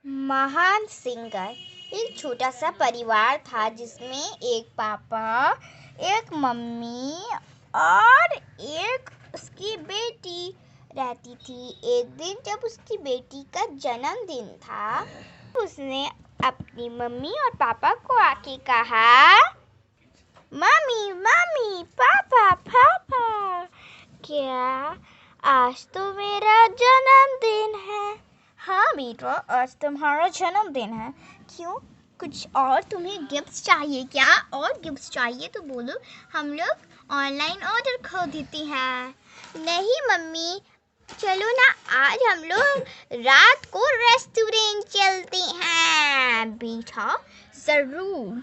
महान सिंगर। एक छोटा सा परिवार था जिसमें एक पापा, एक मम्मी और एक उसकी बेटी रहती थी। एक दिन जब उसकी बेटी का जन्मदिन था, उसने अपनी मम्मी और पापा को आके कहा, मम्मी मम्मी पापा पापा, क्या आज तो मेरा जन्मदिन है। हाँ बेटा, आज तुम्हारा जन्मदिन है। क्यों, कुछ और तुम्हें गिफ्ट्स चाहिए क्या? और गिफ्ट्स चाहिए तो बोलो, हम लोग ऑनलाइन ऑर्डर कर देते हैं। नहीं मम्मी, चलो ना, आज हम लोग रात को रेस्टोरेंट चलते हैं। बेटा ज़रूर।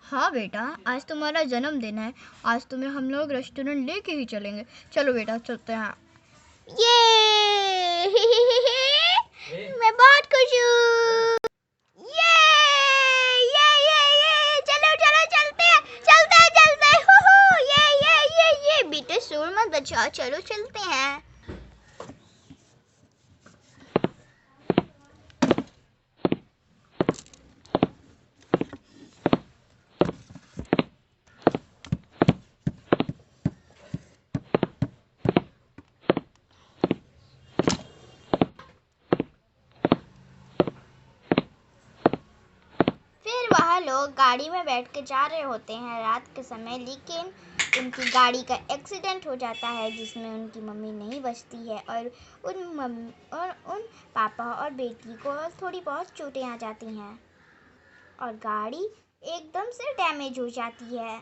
हाँ बेटा, आज तुम्हारा जन्मदिन है, आज तुम्हें हम लोग रेस्टोरेंट लेके ही चलेंगे। चलो बेटा, चलते हैं। ये मैं बहुत खुश हूँ। ये चलो चलो चलते हैं हो ये बेटे शोर मत बचाओ, चलो चलते हैं। वह लोग गाड़ी में बैठ के जा रहे होते हैं रात के समय, लेकिन उनकी गाड़ी का एक्सीडेंट हो जाता है जिसमें उनकी मम्मी नहीं बचती है और उन पापा और बेटी को थोड़ी बहुत चोटें आ जाती हैं और गाड़ी एकदम से डैमेज हो जाती है।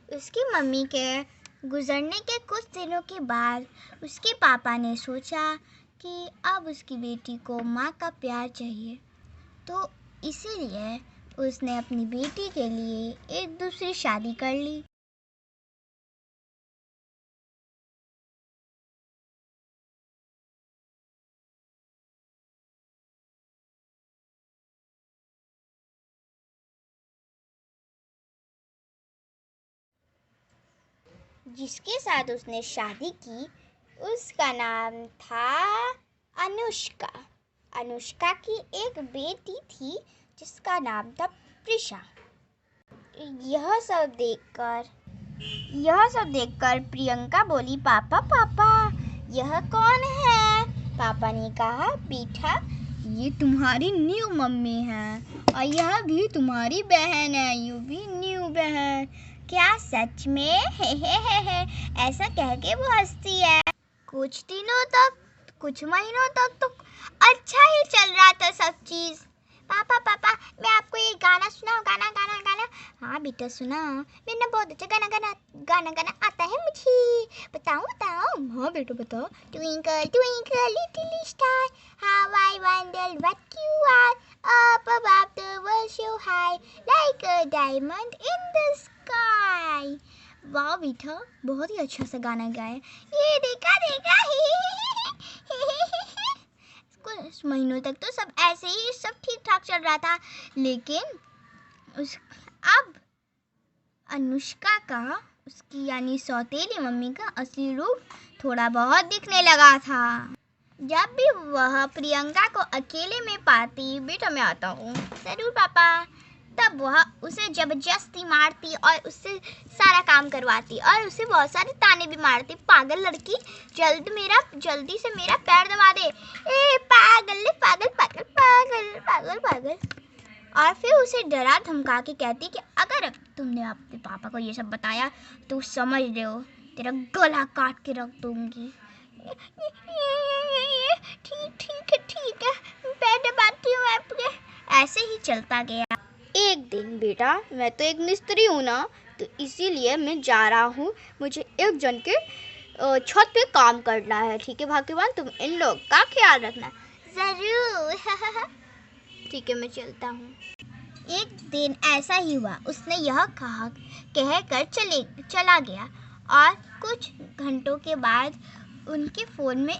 उसकी मम्मी के गुजरने के कुछ दिनों के बाद उसके पापा ने सोचा कि अब उसकी बेटी को माँ का प्यार चाहिए, तो इसीलिए उसने अपनी बेटी के लिए एक दूसरी शादी कर ली। जिसके साथ उसने शादी की उसका नाम था अनुष्का। अनुष्का की एक बेटी थी जिसका नाम था प्रिशा। यह सब देखकर प्रियंका बोली, पापा पापा, यह कौन है? पापा ने कहा, बेटा ये तुम्हारी न्यू मम्मी है और यह भी तुम्हारी बहन है, यू भी न्यू बहन। क्या सच में? हे ऐसा कह के वो हंसती है। कुछ महीनों तक तो अच्छा ही चल रहा था सब चीज। पापा पापा, मैं आपको ये गाना सुनाऊं? गाना गाना गाना। हाँ बेटा सुना, मैंने बहुत अच्छा गाना आता है मुझे। बताऊं? हाँ बेटा बताओ। Twinkle twinkle little star, how I wonder what you are, up above the world so high, like a diamond in the sky। वाह बेटा, बहुत ही अच्छा सा गाना गाया। ये देखा कुछ महीनों तक तो सब ऐसे ही सब ठीक ठाक चल रहा था, लेकिन अब अनुष्का का, उसकी यानी सौतेली मम्मी का असली रूप थोड़ा बहुत दिखने लगा था। जब भी वह प्रियंका को अकेले में पाती, बेटा मैं आता हूँ। जरूर पापा। तब वह उसे जबरदस्ती मारती और उससे सारा काम करवाती और उसे बहुत सारे ताने भी मारती। पागल लड़की, जल्दी से मेरा पैर दबा दे। ए पागल पागल पागल पागल पागल पागल। और फिर उसे डरा धमका के कहती कि अगर तुमने अपने पापा को ये सब बताया तो समझ लो तेरा गला काट के रख दूंगी। ठीक है, पैर दबाती हूँ आपके। ऐसे ही चलता गया। एक दिन बेटा, मैं तो एक मिस्त्री हूँ ना, तो इसीलिए मैं जा रहा हूँ। मुझे एक जन के छत पे काम करना है, ठीक है भाग्यवान? तुम इन लोग का ख्याल रखना। जरूर। ठीक है, मैं चलता हूँ। एक दिन ऐसा ही हुआ, उसने यह कहकर चला गया और कुछ घंटों के बाद उनके फोन में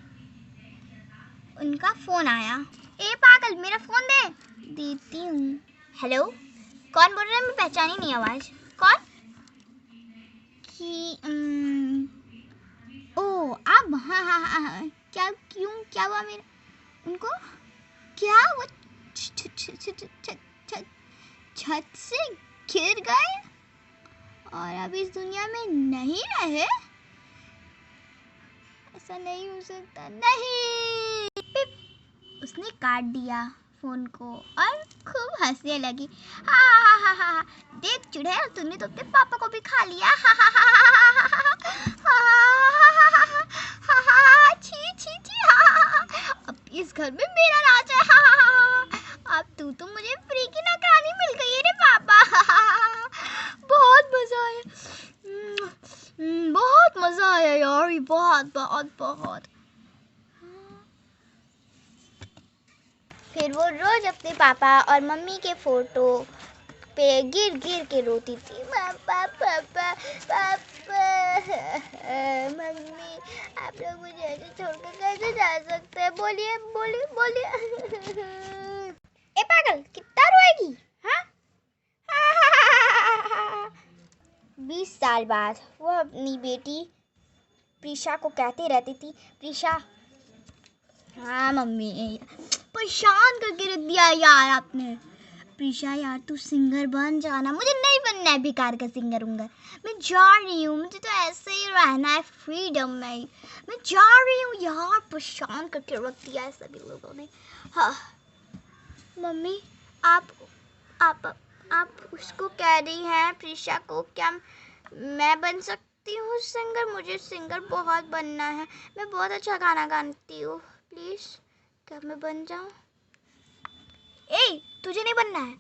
उनका फोन आया। ए पागल, मेरा फोन दे। देती हूँ। हेलो, कौन बोल रहा है? मैं पहचानी नहीं आवाज। कौन? ओ अब हाँ। क्या हुआ मेरा? उनको क्या? वो छत से गिर गए और अब इस दुनिया में नहीं रहे। ऐसा नहीं हो सकता, नहीं। पिप, उसने काट दिया फोन को और खूब हंसने लगी। हा हा हा हा हा, देख चुड़ैल, तूने तो अपने पापा को भी खा लिया। हा हा हा हा हा, छी छी छी, अब इस घर में मेरा राज है। हा, अब तू तो मुझे फ्री की नौकरानी मिल गई है रे पापा। बहुत मजा आया, बहुत मजा आया यार, बहुत बहुत बहुत। फिर वो रोज अपने पापा और मम्मी के फोटो पे गिर गिर के रोती थी। पापा पापा पापा, मम्मी, आप लोग मुझे ऐसे छोड़कर कैसे जा सकते हैं? बोलिए बोलिए बोलिए। ए पागल, कितना रोएगी? हाँ? 20 साल बाद वो अपनी बेटी प्रीशा को कहती रहती थी, प्रीशा, हाँ मम्मी, परेशान करके रख दिया यार आपने। प्रीशा यार, तू सिंगर बन जाना। मुझे नहीं बनना है बेकार का सिंगर उंगर, मैं जा रही हूँ, मुझे तो ऐसे ही रहना है फ्रीडम में। मैं जा रही हूँ यार, परेशान करके रख दिया है सभी लोगों ने। हाँ मम्मी, आप उसको कह रही हैं प्रीशा को, क्या मैं बन सकती हूँ सिंगर? मुझे सिंगर बहुत बनना है, मैं बहुत अच्छा गाना गाती हूँ, प्लीज़ क्या मैं बन जाऊँ? ए, तुझे नहीं बनना है,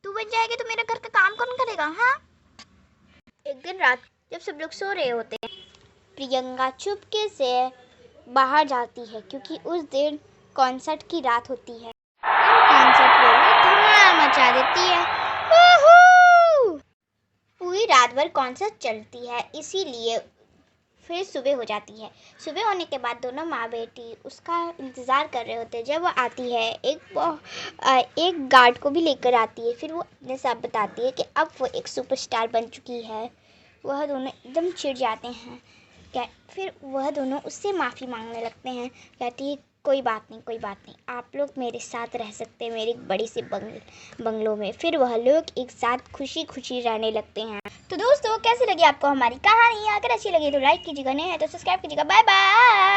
तू बन जाएगी तो मेरे घर का काम कौन करेगा? हाँ। एक दिन रात जब सब लोग सो रहे होते हैं, प्रियंका चुपके से बाहर जाती है क्योंकि उस दिन कॉन्सर्ट की रात होती है। कॉन्सर्ट में धमाल मचा देती है। पूरी रात भर कॉन्सर्ट चलती है, इसीलिए फिर सुबह हो जाती है। सुबह होने के बाद दोनों माँ बेटी उसका इंतज़ार कर रहे होते हैं। जब वो आती है, एक गार्ड को भी लेकर आती है। फिर वो अपने साथ बताती है कि अब वो एक सुपरस्टार बन चुकी है। वह दोनों एकदम चिढ़ जाते हैं। फिर वह दोनों उससे माफ़ी मांगने लगते हैं। कहती है, कोई बात नहीं, आप लोग मेरे साथ रह सकते हैं मेरे बड़ी सी बंगलों में। फिर वह लोग एक साथ खुशी खुशी रहने लगते हैं। तो दोस्तों, कैसी लगी आपको हमारी कहानी? अगर अच्छी लगी तो लाइक कीजिएगा, नहीं है तो सब्सक्राइब कीजिएगा। Bye bye.